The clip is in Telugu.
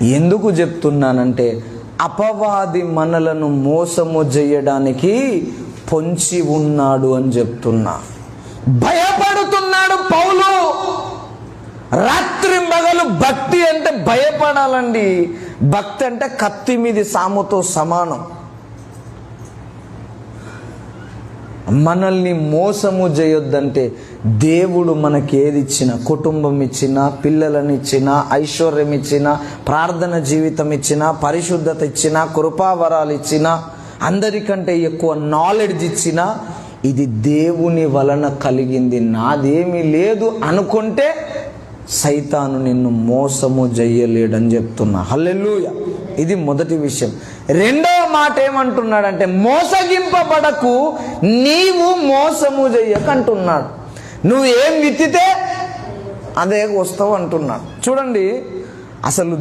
ఎందుకు చెప్తున్నానంటే అపవాది మనలను మోసము చేయడానికి పొంచి ఉన్నాడు అని చెప్తున్నా. భయపడుతున్నాడు పౌలు. రాత్రింబగలు భక్తి అంటే భయపడాలండి. భక్తి అంటే కత్తి మీది సాముతో సమానం. మనల్ని మోసము చేయొద్దంటే దేవుడు మనకి ఏది ఇచ్చినా, కుటుంబం ఇచ్చినా, పిల్లలని ఇచ్చినా, ఐశ్వర్యం ఇచ్చినా, ప్రార్థన జీవితం ఇచ్చినా, పరిశుద్ధత ఇచ్చినా, కృపావరాలు ఇచ్చినా, అందరికంటే ఎక్కువ నాలెడ్జ్ ఇచ్చినా, ఇది దేవుని వలన కలిగింది, నాదేమీ లేదు అనుకుంటే సైతాను నిన్ను మోసము చేయలేడని చెప్తున్నా. హల్లెలూయా. ఇది మొదటి విషయం. రెండవ మాట ఏమంటున్నాడంటే మోసగింపబడకు, నీవు మోసము చెయ్యకు అంటున్నాడు. నువ్వు ఏం విత్తితే అదే వస్తావు అంటున్నాడు. చూడండి, అసలు